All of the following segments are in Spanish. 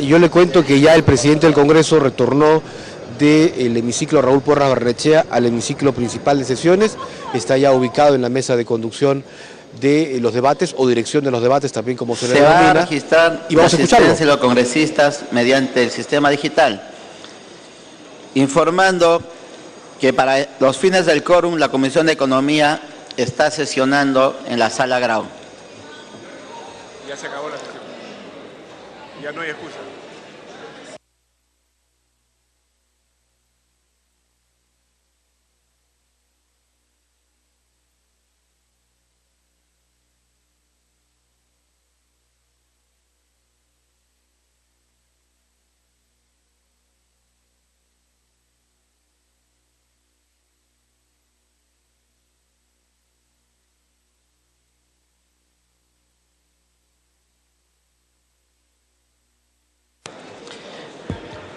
Yo le cuento que ya el presidente del Congreso retornó del hemiciclo Raúl Porras Barrenechea al hemiciclo principal de sesiones, está ya ubicado en la mesa de conducción de los debates o dirección de los debates, también como se le denomina. Se va a registrar y vamos la asistencia de los congresistas mediante el sistema digital, informando que para los fines del quórum la Comisión de Economía está sesionando en la sala Grau. Ya se acabó la sesión. Ya no hay excusa.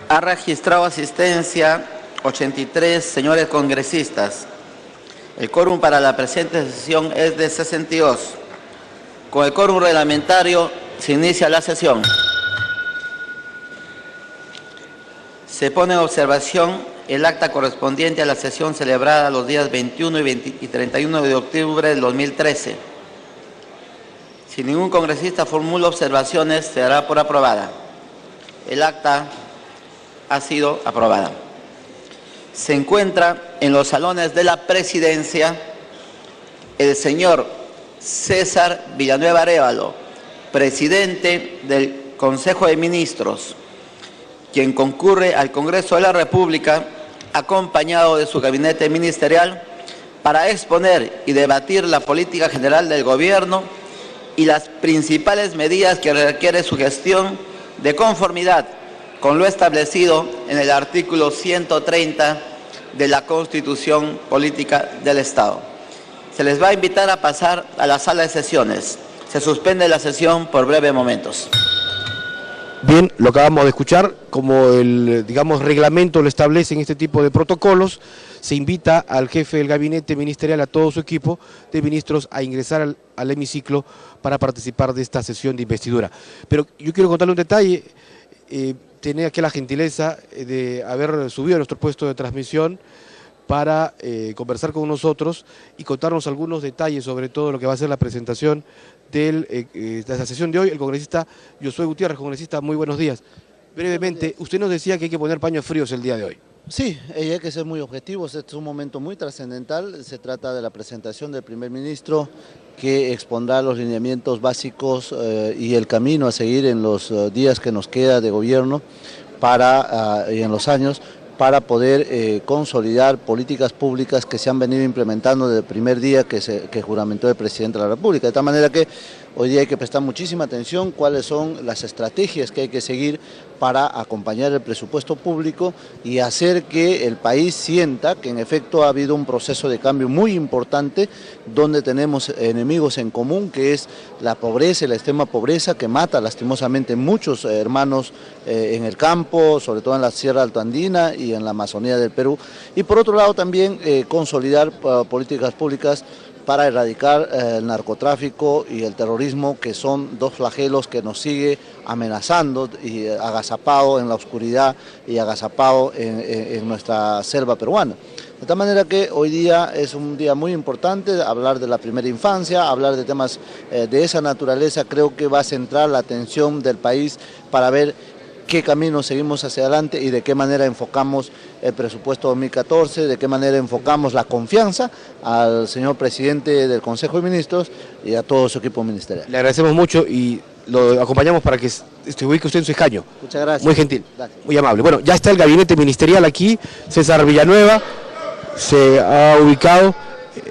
Ha registrado asistencia 83 señores congresistas. El quórum para la presente sesión es de 62. Con el quórum reglamentario se inicia la sesión. Se pone en observación el acta correspondiente a la sesión celebrada los días 21 y 31 de octubre del 2013. Si ningún congresista formula observaciones, se dará por aprobada. El acta ha sido aprobada. Se encuentra en los salones de la presidencia el señor César Villanueva Arévalo, presidente del Consejo de Ministros, quien concurre al Congreso de la República acompañado de su gabinete ministerial para exponer y debatir la política general del gobierno y las principales medidas que requiere su gestión de conformidad con lo establecido en el artículo 130 de la Constitución Política del Estado. Se les va a invitar a pasar a la sala de sesiones. Se suspende la sesión por breves momentos. Bien, lo acabamos de escuchar, como el, reglamento lo establece en este tipo de protocolos, se invita al jefe del gabinete ministerial, a todo su equipo de ministros, a ingresar al hemiciclo para participar de esta sesión de investidura. Pero yo quiero contarle un detalle. Tenía aquí la gentileza de haber subido a nuestro puesto de transmisión para conversar con nosotros y contarnos algunos detalles sobre todo lo que va a ser la presentación de la sesión de hoy. El congresista Josué Gutiérrez. Congresista, muy buenos días. Brevemente, usted nos decía que hay que poner paños fríos el día de hoy. Sí, hay que ser muy objetivos, este es un momento muy trascendental, se trata de la presentación del primer ministro que expondrá los lineamientos básicos y el camino a seguir en los días que nos queda de gobierno y en los años para poder consolidar políticas públicas que se han venido implementando desde el primer día que juramentó el presidente de la República. De tal manera que hoy día hay que prestar muchísima atención cuáles son las estrategias que hay que seguir para acompañar el presupuesto público y hacer que el país sienta que en efecto ha habido un proceso de cambio muy importante donde tenemos enemigos en común, que es la pobreza y la extrema pobreza que mata lastimosamente muchos hermanos en el campo, sobre todo en la Sierra Altoandina y en la Amazonía del Perú. Y por otro lado también consolidar políticas públicas para erradicar el narcotráfico y el terrorismo, que son dos flagelos que nos sigue amenazando y agazapado en la oscuridad y agazapado en nuestra selva peruana. De tal manera que hoy día es un día muy importante, hablar de la primera infancia, hablar de temas de esa naturaleza. Creo que va a centrar la atención del país para ver qué camino seguimos hacia adelante y de qué manera enfocamos el presupuesto 2014, de qué manera enfocamos la confianza al señor presidente del Consejo de Ministros y a todo su equipo ministerial. Le agradecemos mucho y lo acompañamos para que se ubique usted en su escaño. Muchas gracias. Muy gentil, Gracias. muy amable. Bueno, ya está el gabinete ministerial aquí. César Villanueva se ha ubicado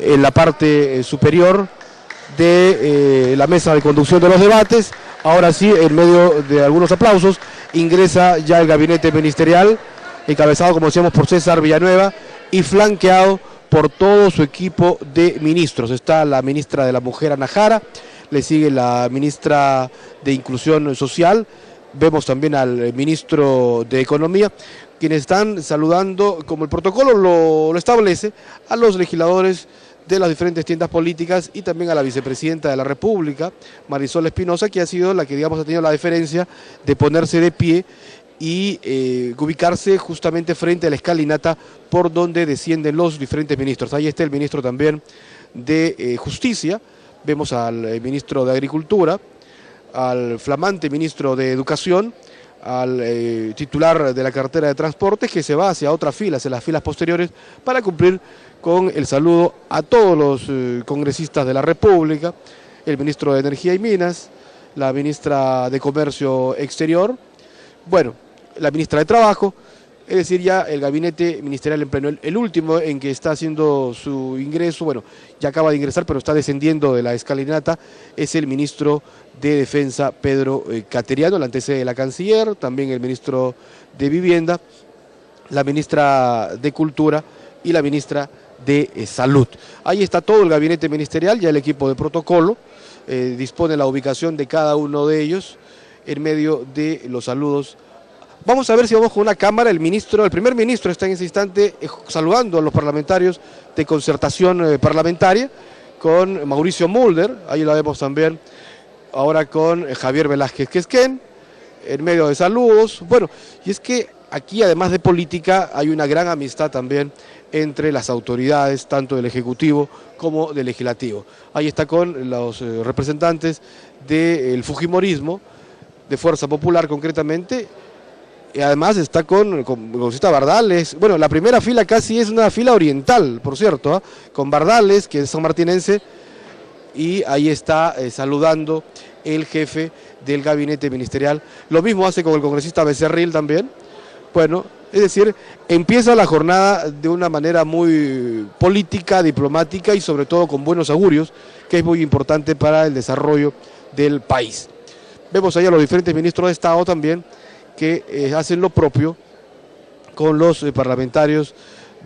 en la parte superior de la mesa de conducción de los debates. Ahora sí, en medio de algunos aplausos, ingresa ya el gabinete ministerial, encabezado, como decíamos, por César Villanueva y flanqueado por todo su equipo de ministros. Está la ministra de la Mujer, Ana Jara, le sigue la ministra de Inclusión Social, vemos también al ministro de Economía, quienes están saludando, como el protocolo lo establece, a los legisladores de las diferentes tiendas políticas y también a la vicepresidenta de la República, Marisol Espinosa, que ha sido la que, digamos, ha tenido la deferencia de ponerse de pie y ubicarse justamente frente a la escalinata por donde descienden los diferentes ministros. Ahí está el ministro también de Justicia, vemos al ministro de Agricultura, al flamante ministro de Educación, al titular de la cartera de Transportes, que se va hacia otras filas, en las filas posteriores, para cumplir con el saludo a todos los congresistas de la República, el ministro de Energía y Minas, la ministra de Comercio Exterior, bueno, la ministra de Trabajo, es decir, ya el gabinete ministerial en pleno, el último en que está haciendo su ingreso, bueno, ya acaba de ingresar, pero está descendiendo de la escalinata, es el ministro de Defensa, Pedro Cateriano, la antecede de la canciller, también el ministro de Vivienda, la ministra de Cultura y la ministra de Salud. Ahí está todo el gabinete ministerial, ya el equipo de protocolo dispone la ubicación de cada uno de ellos en medio de los saludos. Vamos a ver si vamos con una cámara. El primer ministro está en ese instante saludando a los parlamentarios de concertación parlamentaria con Mauricio Mulder, ahí la vemos también ahora con Javier Velázquez Quesquén, en medio de saludos. Bueno, y es que aquí además de política hay una gran amistad también entre las autoridades, tanto del Ejecutivo como del Legislativo. Ahí está con los representantes del Fujimorismo, de Fuerza Popular concretamente, y además está con el congresista Bardales. Bueno, la primera fila casi es una fila oriental, por cierto, con Bardales, que es sanmartinense, y ahí está saludando el jefe del gabinete ministerial. Lo mismo hace con el congresista Becerril también. Bueno, es decir, empieza la jornada de una manera muy política, diplomática y sobre todo con buenos augurios, que es muy importante para el desarrollo del país. Vemos ahí a los diferentes ministros de Estado también, que hacen lo propio con los parlamentarios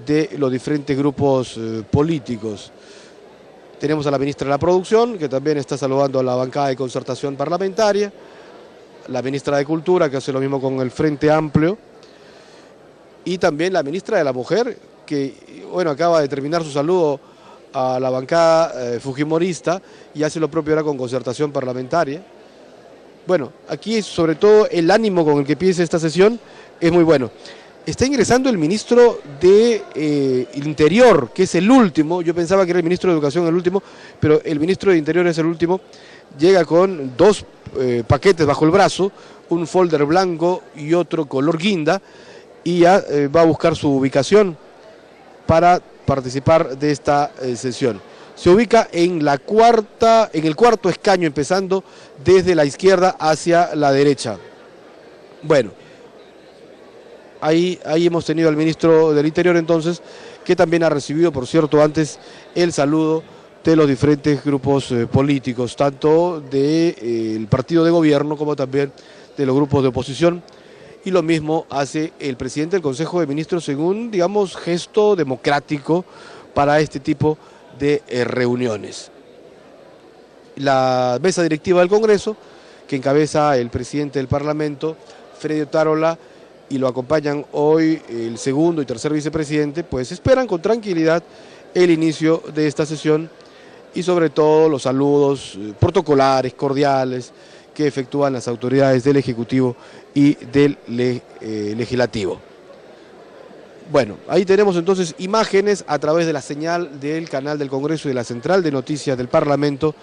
de los diferentes grupos políticos. Tenemos a la ministra de la Producción, que también está saludando a la bancada de concertación parlamentaria, la ministra de Cultura, que hace lo mismo con el Frente Amplio, y también la ministra de la Mujer, que bueno, acaba de terminar su saludo a la bancada fujimorista y hace lo propio ahora con concertación parlamentaria. Bueno, aquí sobre todo el ánimo con el que empieza esta sesión es muy bueno. Está ingresando el ministro de Interior, que es el último. Yo pensaba que era el ministro de Educación el último, pero el ministro de Interior es el último. Llega con dos paquetes bajo el brazo, un folder blanco y otro color guinda, y ya va a buscar su ubicación para participar de esta sesión. Se ubica en el cuarto escaño, empezando desde la izquierda hacia la derecha. Bueno, ahí hemos tenido al ministro del Interior entonces, que también ha recibido, por cierto, antes el saludo de los diferentes grupos políticos, tanto del partido de gobierno como también de los grupos de oposición. Y lo mismo hace el presidente del Consejo de Ministros en un, digamos, gesto democrático para este tipo de reuniones. La mesa directiva del Congreso, que encabeza el presidente del Parlamento, Freddy Otárola, y lo acompañan hoy el segundo y tercer vicepresidente, pues esperan con tranquilidad el inicio de esta sesión y sobre todo los saludos protocolares, cordiales, que efectúan las autoridades del Ejecutivo y del Legislativo. Bueno, ahí tenemos entonces imágenes a través de la señal del canal del Congreso y de la central de noticias del Parlamento.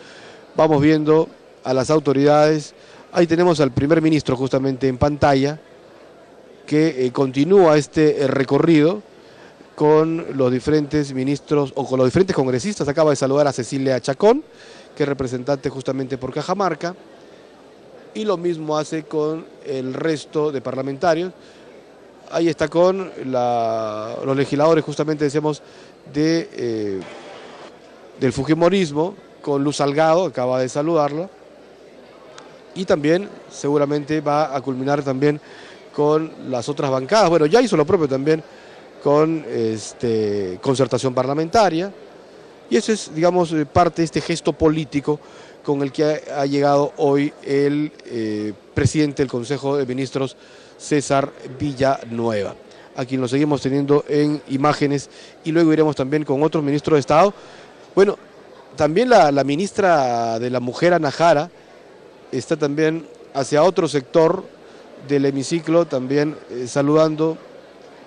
Vamos viendo a las autoridades. Ahí tenemos al primer ministro justamente en pantalla, que continúa este recorrido con los diferentes ministros o con los diferentes congresistas. Acaba de saludar a Cecilia Chacón, que es representante justamente por Cajamarca, y lo mismo hace con el resto de parlamentarios. Ahí está con los legisladores, justamente decíamos, del Fujimorismo, con Luz Salgado, acaba de saludarla, y también seguramente va a culminar también con las otras bancadas. Bueno, ya hizo lo propio también con concertación parlamentaria, y eso es, digamos, parte de este gesto político con el que ha llegado hoy el presidente del Consejo de Ministros, César Villanueva, a quien lo seguimos teniendo en imágenes, y luego iremos también con otros ministros de Estado Bueno, también la ministra de la Mujer, Ana Jara, está también hacia otro sector del hemiciclo, también saludando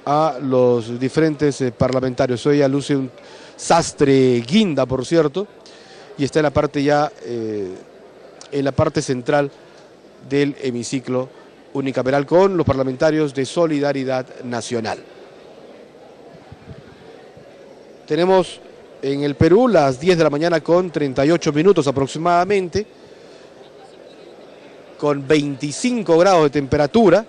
a los diferentes parlamentarios. Ella luce un sastre guinda, por cierto, y está en la parte ya, en la parte central del hemiciclo unicameral con los parlamentarios de Solidaridad Nacional. Tenemos en el Perú las 10 de la mañana con 38 minutos aproximadamente, con 25 grados de temperatura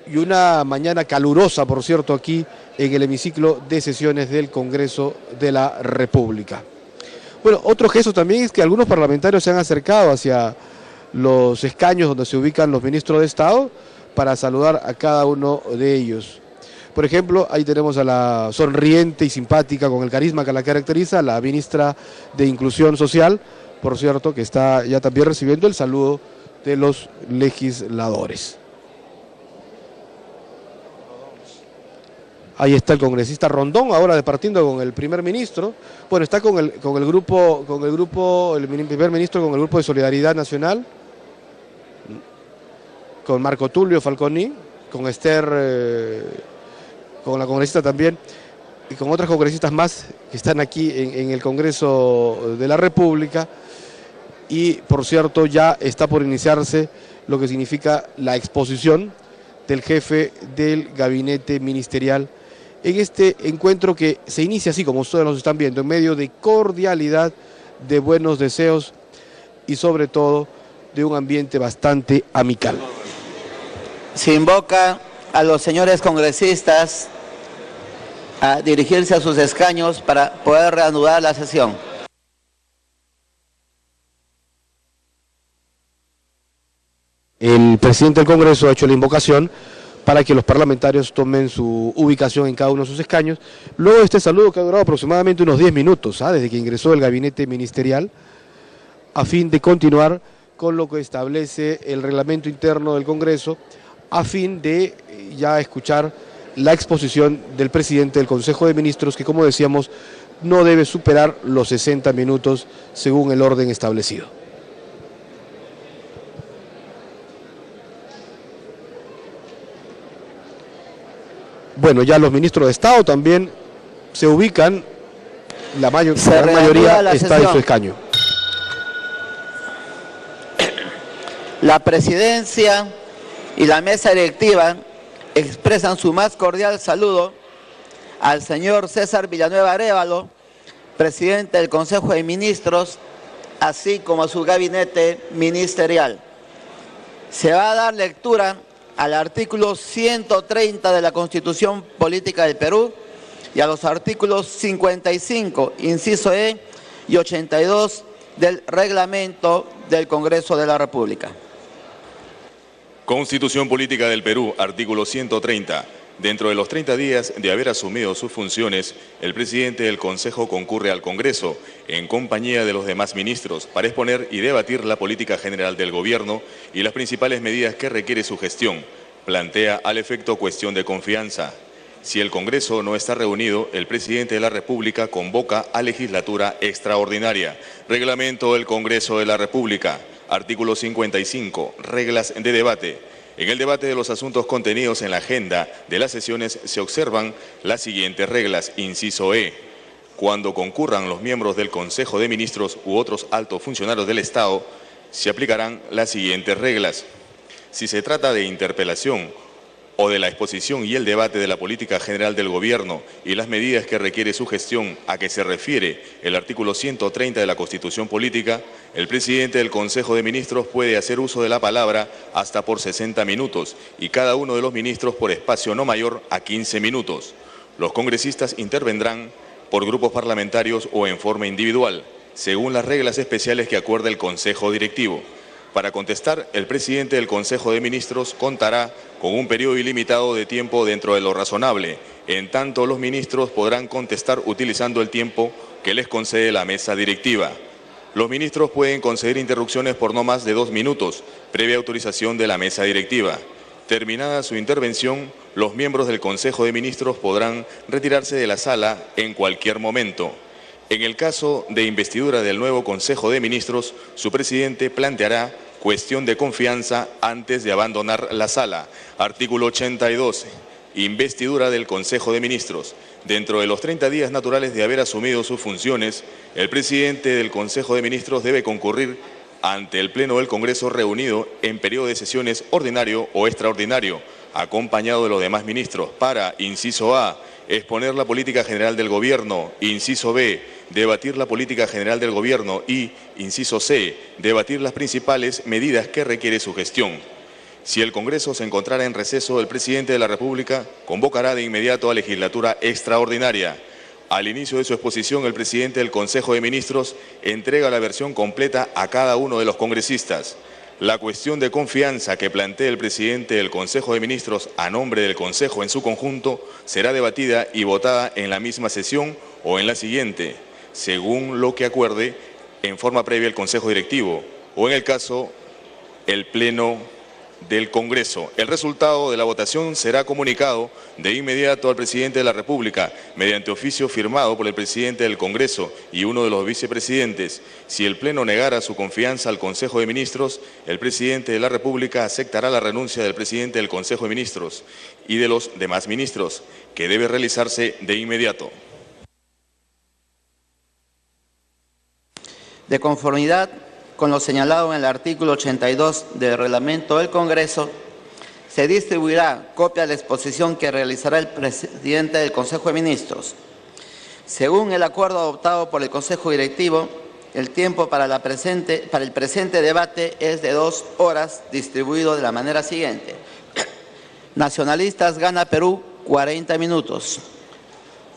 y una mañana calurosa, por cierto, aquí en el hemiciclo de sesiones del Congreso de la República. Bueno, otro gesto también es que algunos parlamentarios se han acercado hacia los escaños donde se ubican los ministros de Estado para saludar a cada uno de ellos. Por ejemplo, ahí tenemos a la sonriente y simpática, con el carisma que la caracteriza, la ministra de Inclusión Social, por cierto, que está ya también recibiendo el saludo de los legisladores. Ahí está el congresista Rondón, ahora departiendo con el primer ministro. Bueno, está con el primer ministro con el grupo de Solidaridad Nacional, con Marco Tulio Falconi, con Esther, con la congresista también, y con otras congresistas más que están aquí en el Congreso de la República. Y, por cierto, ya está por iniciarse lo que significa la exposición del jefe del gabinete ministerial en este encuentro que se inicia así, como ustedes nos están viendo, en medio de cordialidad, de buenos deseos y sobre todo de un ambiente bastante amical. Se invoca a los señores congresistas a dirigirse a sus escaños para poder reanudar la sesión. El presidente del Congreso ha hecho la invocación para que los parlamentarios tomen su ubicación en cada uno de sus escaños. Luego de este saludo, que ha durado aproximadamente unos 10 minutos, desde que ingresó el gabinete ministerial, a fin de continuar con lo que establece el reglamento interno del Congreso, a fin de ya escuchar la exposición del presidente del Consejo de Ministros, que, como decíamos, no debe superar los 60 minutos según el orden establecido. Bueno, ya los ministros de Estado también se ubican, la gran mayoría está en su escaño. La presidencia y la mesa directiva expresan su más cordial saludo al señor César Villanueva Arévalo, presidente del Consejo de Ministros, así como a su gabinete ministerial. Se va a dar lectura al artículo 130 de la Constitución Política del Perú y a los artículos 55, inciso E, y 82 del Reglamento del Congreso de la República. Constitución Política del Perú, artículo 130. Dentro de los 30 días de haber asumido sus funciones, el presidente del Consejo concurre al Congreso en compañía de los demás ministros para exponer y debatir la política general del gobierno y las principales medidas que requiere su gestión. Plantea al efecto cuestión de confianza. Si el Congreso no está reunido, el presidente de la República convoca a legislatura extraordinaria. Reglamento del Congreso de la República, artículo 55, reglas de debate. En el debate de los asuntos contenidos en la agenda de las sesiones se observan las siguientes reglas. Inciso E. Cuando concurran los miembros del Consejo de Ministros u otros altos funcionarios del Estado, se aplicarán las siguientes reglas. Si se trata de interpelación o de la exposición y el debate de la política general del gobierno y las medidas que requiere su gestión a que se refiere el artículo 130 de la Constitución Política, el presidente del Consejo de Ministros puede hacer uso de la palabra hasta por 60 minutos y cada uno de los ministros por espacio no mayor a 15 minutos. Los congresistas intervendrán por grupos parlamentarios o en forma individual, según las reglas especiales que acuerda el Consejo Directivo. Para contestar, el presidente del Consejo de Ministros contará con un periodo ilimitado de tiempo dentro de lo razonable. En tanto, los ministros podrán contestar utilizando el tiempo que les concede la mesa directiva. Los ministros pueden conceder interrupciones por no más de 2 minutos, previa autorización de la mesa directiva. Terminada su intervención, los miembros del Consejo de Ministros podrán retirarse de la sala en cualquier momento. En el caso de investidura del nuevo Consejo de Ministros, su presidente planteará cuestión de confianza antes de abandonar la sala. Artículo 82. Investidura del Consejo de Ministros. Dentro de los 30 días naturales de haber asumido sus funciones, el presidente del Consejo de Ministros debe concurrir ante el Pleno del Congreso reunido en periodo de sesiones ordinario o extraordinario, acompañado de los demás ministros, para, inciso A, exponer la política general del Gobierno, inciso B, debatir la política general del Gobierno y, inciso C, debatir las principales medidas que requiere su gestión. Si el Congreso se encontrara en receso, el presidente de la República convocará de inmediato a legislatura extraordinaria. Al inicio de su exposición, el presidente del Consejo de Ministros entrega la versión completa a cada uno de los congresistas. La cuestión de confianza que plantee el presidente del Consejo de Ministros a nombre del Consejo en su conjunto será debatida y votada en la misma sesión o en la siguiente, según lo que acuerde en forma previa el Consejo Directivo o, en el caso, el Pleno del Congreso. El resultado de la votación será comunicado de inmediato al presidente de la República mediante oficio firmado por el presidente del Congreso y uno de los vicepresidentes. Si el Pleno negara su confianza al Consejo de Ministros, el presidente de la República aceptará la renuncia del presidente del Consejo de Ministros y de los demás ministros, que debe realizarse de inmediato. De conformidad con lo señalado en el artículo 82 del Reglamento del Congreso, se distribuirá copia de la exposición que realizará el presidente del Consejo de Ministros. Según el acuerdo adoptado por el Consejo Directivo, el tiempo para el presente debate es de 2 horas, distribuido de la manera siguiente. Nacionalistas Gana Perú, 40 minutos.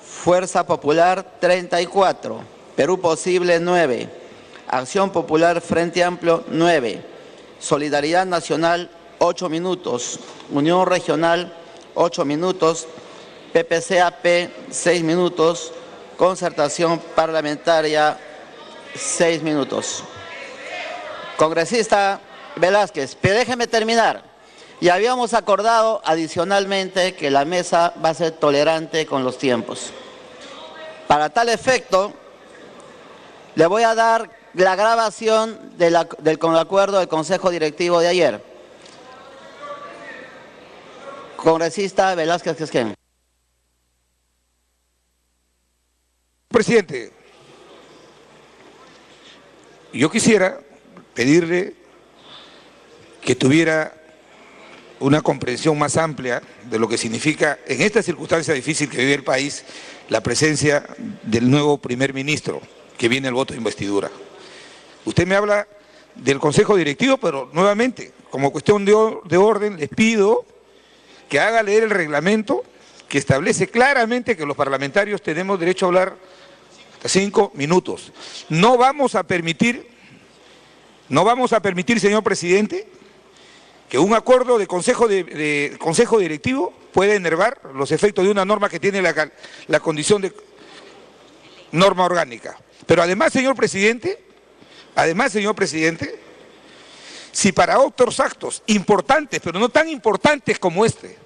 Fuerza Popular, 34. Perú Posible, 9. Acción Popular Frente Amplio, 9. Solidaridad Nacional, 8 minutos. Unión Regional, 8 minutos. PPCAP, 6 minutos. Concertación Parlamentaria, 6 minutos. Congresista Velázquez, pero déjeme terminar. Y habíamos acordado adicionalmente que la mesa va a ser tolerante con los tiempos. Para tal efecto, le voy a dar la grabación con el acuerdo del Consejo Directivo de ayer. Congresista Velázquez Quesquén. Presidente, yo quisiera pedirle que tuviera una comprensión más amplia de lo que significa en esta circunstancia difícil que vive el país la presencia del nuevo primer ministro que viene el voto de investidura. Usted me habla del Consejo Directivo, pero nuevamente, como cuestión de orden, les pido que haga leer el reglamento que establece claramente que los parlamentarios tenemos derecho a hablar hasta 5 minutos. No vamos a permitir, señor presidente, que un acuerdo de consejo directivo pueda enervar los efectos de una norma que tiene la condición de norma orgánica. Pero además, señor presidente, si para otros actos importantes, pero no tan importantes como este,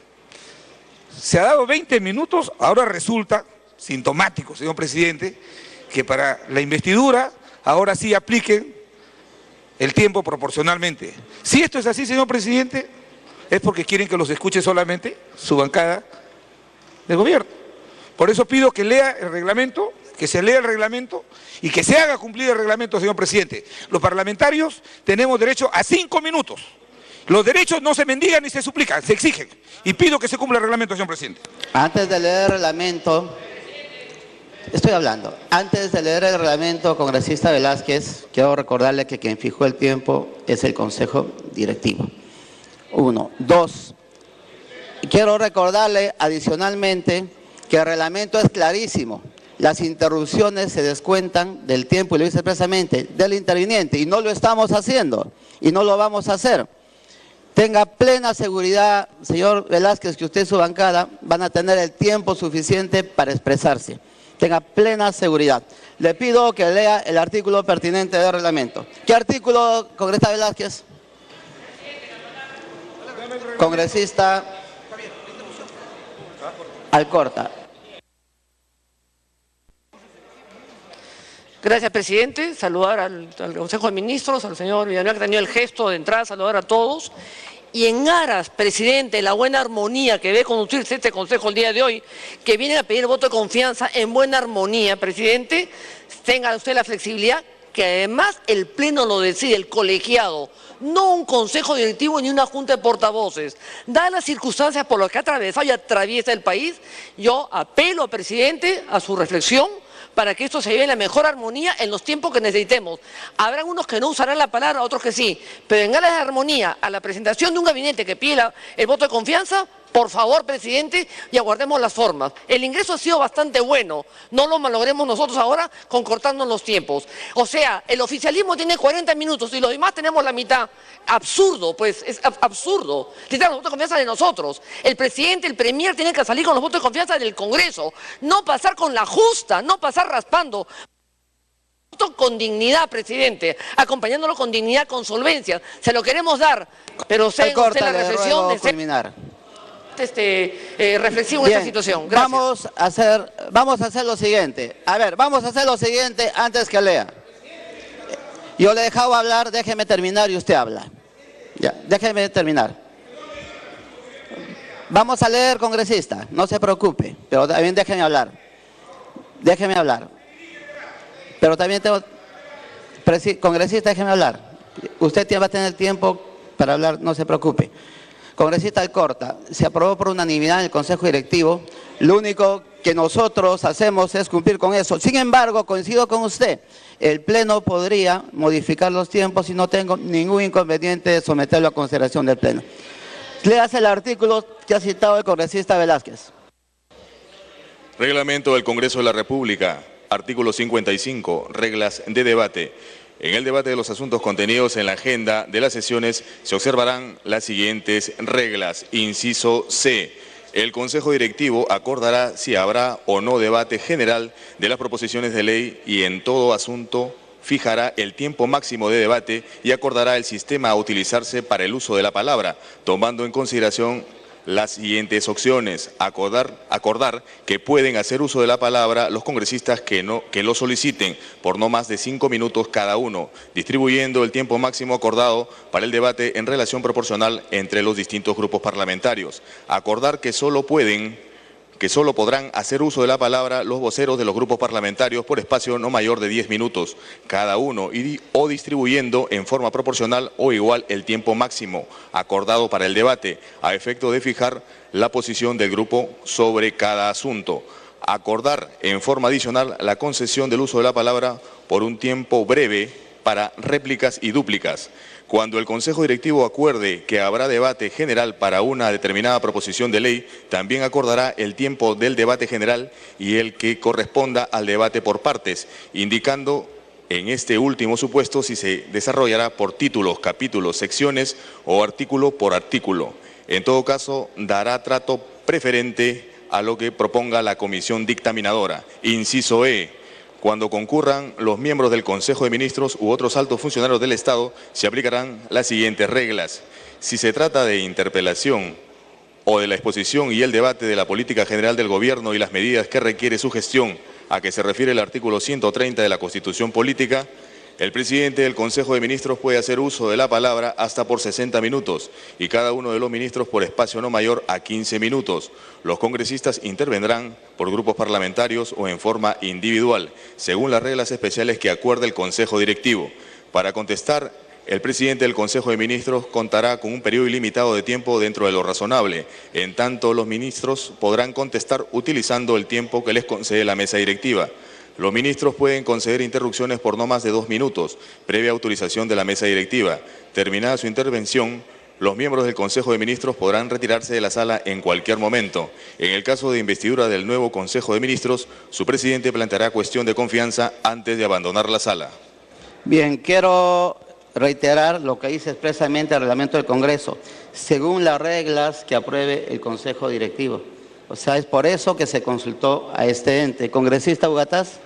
se ha dado 20 minutos, ahora resulta sintomático, señor presidente, que para la investidura ahora sí apliquen el tiempo proporcionalmente. Si esto es así, señor presidente, es porque quieren que los escuche solamente su bancada de gobierno. Por eso pido que lea el reglamento, que se lea el reglamento y que se haga cumplir el reglamento, señor presidente. Los parlamentarios tenemos derecho a 5 minutos. Los derechos no se mendigan ni se suplican, se exigen. Y pido que se cumpla el reglamento, señor presidente. Antes de leer el reglamento, antes de leer el reglamento, congresista Velázquez, quiero recordarle que quien fijó el tiempo es el Consejo Directivo. 1. 2. Quiero recordarle adicionalmente que el reglamento es clarísimo. Las interrupciones se descuentan del tiempo, y lo dice expresamente, del interviniente, y no lo estamos haciendo, y no lo vamos a hacer. Tenga plena seguridad, señor Velázquez, que usted y su bancada van a tener el tiempo suficiente para expresarse. Tenga plena seguridad. Le pido que lea el artículo pertinente del reglamento. ¿Qué artículo, congresista Velázquez? Congresista Alcorta. Gracias, presidente. Saludar al Consejo de Ministros, al señor Villanueva, que ha tenido el gesto de entrar, saludar a todos. Y en aras, presidente, la buena armonía que debe conducirse este Consejo el día de hoy, que vienen a pedir el voto de confianza en buena armonía, presidente, tenga usted la flexibilidad que además el Pleno lo decide, el colegiado, no un consejo directivo ni una junta de portavoces. Dadas las circunstancias por las que ha atravesado y atraviesa el país, yo apelo, presidente, a su reflexión para que esto se lleve en la mejor armonía en los tiempos que necesitemos. Habrán unos que no usarán la palabra, otros que sí, pero en aras de armonía, a la presentación de un gabinete que pide el voto de confianza, por favor, presidente, y aguardemos las formas. El ingreso ha sido bastante bueno, no lo malogremos nosotros ahora concortando los tiempos. O sea, el oficialismo tiene 40 minutos y los demás tenemos la mitad. Absurdo, pues, es absurdo. Necesitan los votos de confianza de nosotros. El presidente, el premier tienen que salir con los votos de confianza del Congreso, no pasar con la justa, no pasar raspando. Con dignidad, presidente, acompañándolo con dignidad, con solvencia. Se lo queremos dar, pero sé usted la reflexión de culminar. Reflexivo en esta situación. Gracias. Vamos a hacer lo siguiente. A ver, vamos a hacer lo siguiente antes que lea. Yo le he dejado hablar, déjeme terminar y usted habla. Ya, déjeme terminar. Vamos a leer, congresista, no se preocupe, pero también déjeme hablar. Déjeme hablar. Pero también tengo... Congresista, déjeme hablar. Usted va a tener tiempo para hablar, no se preocupe. Congresista Alcorta, se aprobó por unanimidad en el Consejo Directivo. Lo único que nosotros hacemos es cumplir con eso. Sin embargo, coincido con usted, el Pleno podría modificar los tiempos y no tengo ningún inconveniente de someterlo a consideración del Pleno. Léase el artículo que ha citado el congresista Velázquez. Reglamento del Congreso de la República, artículo 55, reglas de debate. En el debate de los asuntos contenidos en la agenda de las sesiones se observarán las siguientes reglas. Inciso C. El Consejo Directivo acordará si habrá o no debate general de las proposiciones de ley y en todo asunto fijará el tiempo máximo de debate y acordará el sistema a utilizarse para el uso de la palabra, tomando en consideración las siguientes opciones. Acordar que pueden hacer uso de la palabra los congresistas que lo soliciten por no más de 5 minutos cada uno, distribuyendo el tiempo máximo acordado para el debate en relación proporcional entre los distintos grupos parlamentarios. Acordar que solo podrán hacer uso de la palabra los voceros de los grupos parlamentarios por espacio no mayor de 10 minutos cada uno o distribuyendo en forma proporcional o igual el tiempo máximo acordado para el debate a efecto de fijar la posición del grupo sobre cada asunto. Acordar en forma adicional la concesión del uso de la palabra por un tiempo breve para réplicas y dúplicas. Cuando el Consejo Directivo acuerde que habrá debate general para una determinada proposición de ley, también acordará el tiempo del debate general y el que corresponda al debate por partes, indicando en este último supuesto si se desarrollará por títulos, capítulos, secciones o artículo por artículo. En todo caso, dará trato preferente a lo que proponga la comisión dictaminadora. Inciso E. Cuando concurran los miembros del Consejo de Ministros u otros altos funcionarios del Estado, se aplicarán las siguientes reglas. Si se trata de interpelación o de la exposición y el debate de la política general del Gobierno y las medidas que requiere su gestión, a que se refiere el artículo 130 de la Constitución Política, el presidente del Consejo de Ministros puede hacer uso de la palabra hasta por 60 minutos y cada uno de los ministros por espacio no mayor a 15 minutos. Los congresistas intervendrán por grupos parlamentarios o en forma individual, según las reglas especiales que acuerde el Consejo Directivo. Para contestar, el presidente del Consejo de Ministros contará con un periodo ilimitado de tiempo dentro de lo razonable. En tanto, los ministros podrán contestar utilizando el tiempo que les concede la mesa directiva. Los ministros pueden conceder interrupciones por no más de 2 minutos, previa autorización de la mesa directiva. Terminada su intervención, los miembros del Consejo de Ministros podrán retirarse de la sala en cualquier momento. En el caso de investidura del nuevo Consejo de Ministros, su presidente planteará cuestión de confianza antes de abandonar la sala. Bien, quiero reiterar lo que dice expresamente el reglamento del Congreso, según las reglas que apruebe el Consejo Directivo. O sea, es por eso que se consultó a este ente. Congresista Ugatás.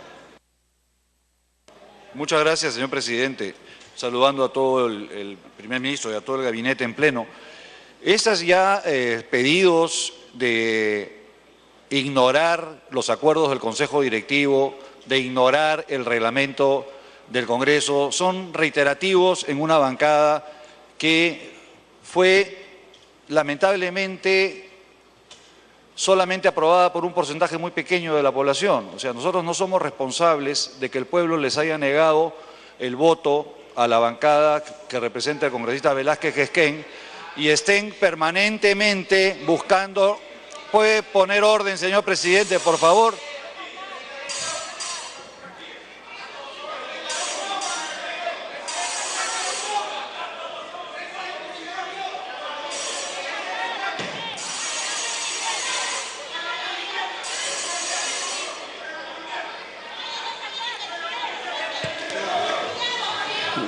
Muchas gracias, señor presidente. Saludando a todo el primer ministro y a todo el gabinete en pleno. Esas ya pedidos de ignorar los acuerdos del Consejo Directivo de ignorar el reglamento del Congreso, son reiterativos en una bancada que fue lamentablemente solamente aprobada por un porcentaje muy pequeño de la población. O sea, nosotros no somos responsables de que el pueblo les haya negado el voto a la bancada que representa el congresista Velázquez Gesquén y estén permanentemente buscando. ¿Puede poner orden, señor presidente, por favor?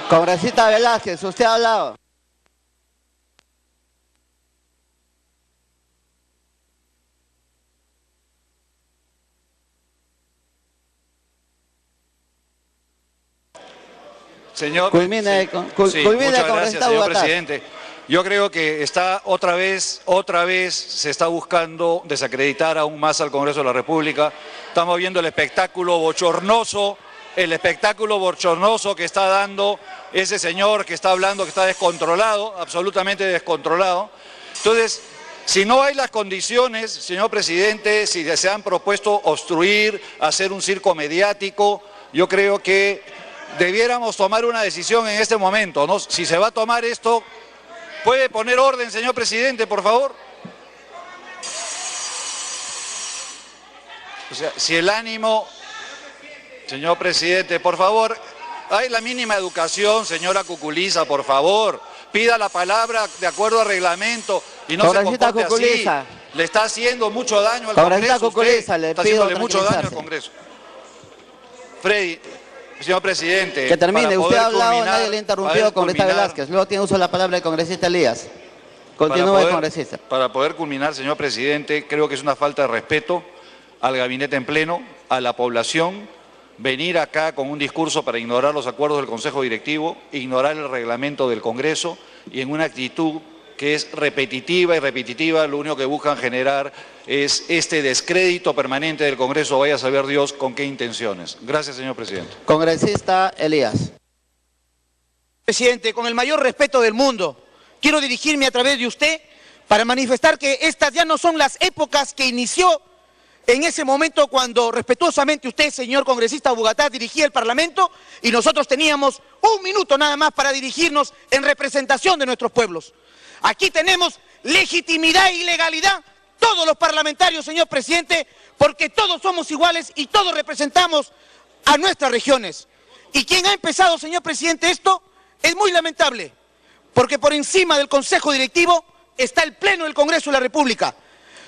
Congresista Velázquez, usted ha hablado. Señor, Culmine, sí, culmine, muchas gracias, señor presidente. Yo creo que está otra vez se está buscando desacreditar aún más al Congreso de la República. Estamos viendo el espectáculo bochornoso que está dando ese señor que está hablando, que está descontrolado, absolutamente descontrolado. Entonces, si no hay las condiciones, señor presidente, si se han propuesto obstruir, hacer un circo mediático, yo creo que debiéramos tomar una decisión en este momento, ¿no? Si se va a tomar esto, ¿puede poner orden, señor presidente, por favor? O sea, si el ánimo... Señor presidente, por favor, hay la mínima educación, señora Cuculiza, por favor. Pida la palabra de acuerdo al reglamento y no se comporte así. Le está haciendo mucho daño al Congreso. Cuculiza, está haciéndole mucho daño al Congreso. Freddy, señor presidente. Que termine, usted ha hablado, nadie le ha interrumpido, congresista Velázquez. Luego tiene uso de la palabra el congresista Elías. Continúe, congresista. Para poder culminar, señor presidente, creo que es una falta de respeto al gabinete en pleno, a la población, venir acá con un discurso para ignorar los acuerdos del Consejo Directivo, ignorar el reglamento del Congreso y en una actitud que es repetitiva y repetitiva, lo único que buscan generar es este descrédito permanente del Congreso, vaya a saber Dios con qué intenciones. Gracias, señor presidente. Congresista Elías. Presidente, con el mayor respeto del mundo, quiero dirigirme a través de usted para manifestar que estas ya no son las épocas que inició en ese momento cuando respetuosamente usted, señor congresista Bugatá, dirigía el Parlamento y nosotros teníamos un minuto nada más para dirigirnos en representación de nuestros pueblos. Aquí tenemos legitimidad y legalidad todos los parlamentarios, señor presidente, porque todos somos iguales y todos representamos a nuestras regiones. Y quien ha empezado, señor presidente, esto es muy lamentable, porque por encima del Consejo Directivo está el Pleno del Congreso de la República.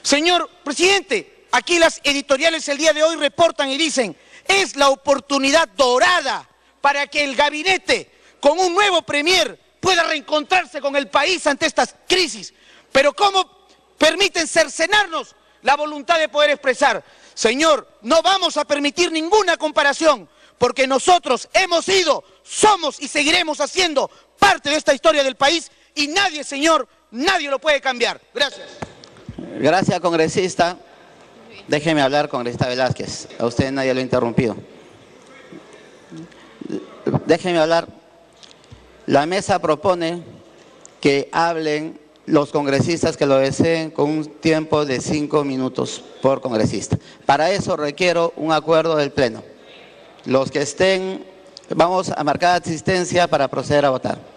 Señor presidente, aquí las editoriales el día de hoy reportan y dicen, es la oportunidad dorada para que el gabinete, con un nuevo premier, pueda reencontrarse con el país ante estas crisis. Pero ¿cómo permiten cercenarnos la voluntad de poder expresar? Señor, no vamos a permitir ninguna comparación, porque nosotros hemos sido, somos y seguiremos haciendo parte de esta historia del país y nadie, señor, nadie lo puede cambiar. Gracias. Gracias, congresista. Déjeme hablar, congresista Velázquez. A usted nadie lo ha interrumpido. Déjeme hablar. La mesa propone que hablen los congresistas que lo deseen con un tiempo de 5 minutos por congresista. Para eso requiero un acuerdo del Pleno. Los que estén, vamos a marcar asistencia para proceder a votar.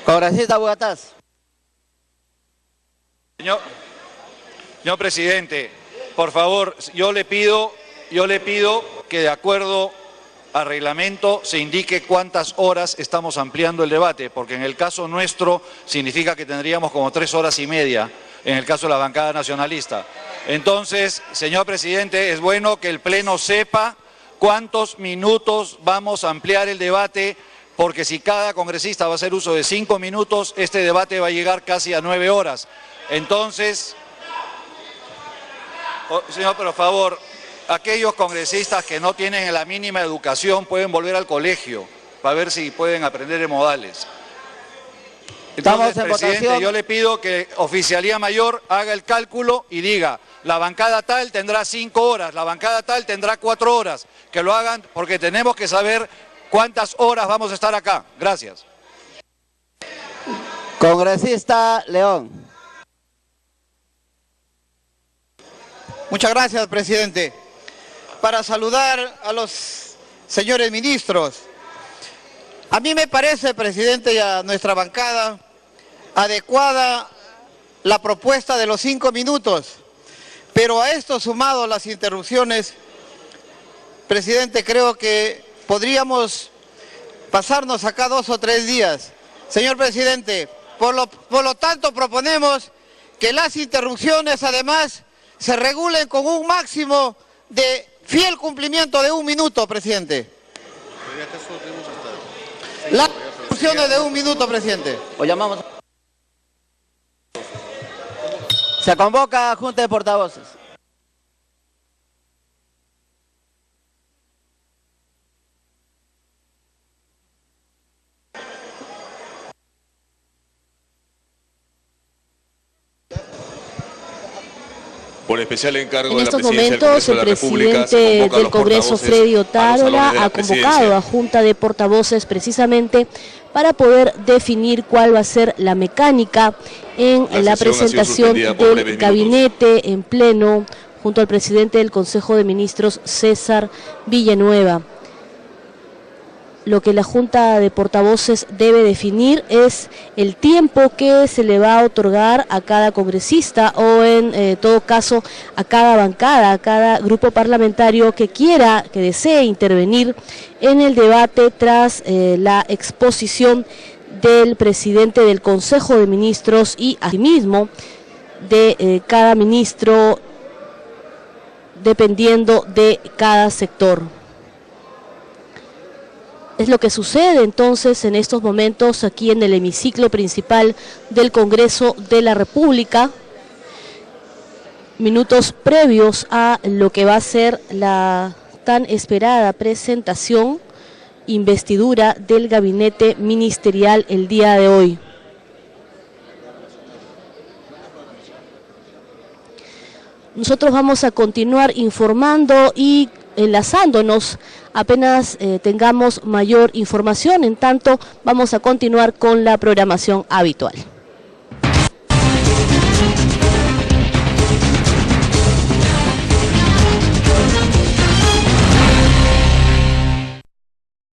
Congresista Bugatás. Señor presidente, por favor, yo le pido que de acuerdo al reglamento se indique cuántas horas estamos ampliando el debate, porque en el caso nuestro significa que tendríamos como 3 horas y media, en el caso de la bancada nacionalista. Entonces, señor presidente, es bueno que el Pleno sepa cuántos minutos vamos a ampliar el debate, porque si cada congresista va a hacer uso de 5 minutos, este debate va a llegar casi a 9 horas. Entonces, señor, por favor, aquellos congresistas que no tienen la mínima educación pueden volver al colegio para ver si pueden aprender en modales. Entonces, presidente, yo le pido que Oficialía Mayor haga el cálculo y diga, la bancada tal tendrá 5 horas, la bancada tal tendrá 4 horas, que lo hagan porque tenemos que saber cuántas horas vamos a estar acá. Gracias. Congresista León. Muchas gracias, presidente. Para saludar a los señores ministros. A mí me parece, presidente, y a nuestra bancada, adecuada la propuesta de los 5 minutos. Pero a esto sumado las interrupciones, presidente, creo que podríamos pasarnos acá 2 o 3 días. Señor presidente, por lo tanto proponemos que las interrupciones además se regulen con un máximo de fiel cumplimiento de 1 minuto, presidente. Las interrupciones de 1 minuto, presidente. O llamamos. Se convoca a Junta de Portavoces. Por especial encargo en de la estos Presidencia momentos, el del presidente del Congreso, Freddy Otárola, ha convocado a Junta de Portavoces precisamente para poder definir cuál va a ser la mecánica en la presentación del gabinete en pleno junto al presidente del Consejo de Ministros, César Villanueva. Lo que la Junta de Portavoces debe definir es el tiempo que se le va a otorgar a cada congresista o en todo caso a cada bancada, a cada grupo parlamentario que quiera, que desee intervenir en el debate tras la exposición del presidente del Consejo de Ministros y asimismo de cada ministro dependiendo de cada sector. Es lo que sucede entonces en estos momentos aquí en el hemiciclo principal del Congreso de la República, minutos previos a lo que va a ser la tan esperada presentación, investidura del gabinete ministerial el día de hoy. Nosotros vamos a continuar informando y enlazándonos apenas tengamos mayor información. En tanto, vamos a continuar con la programación habitual.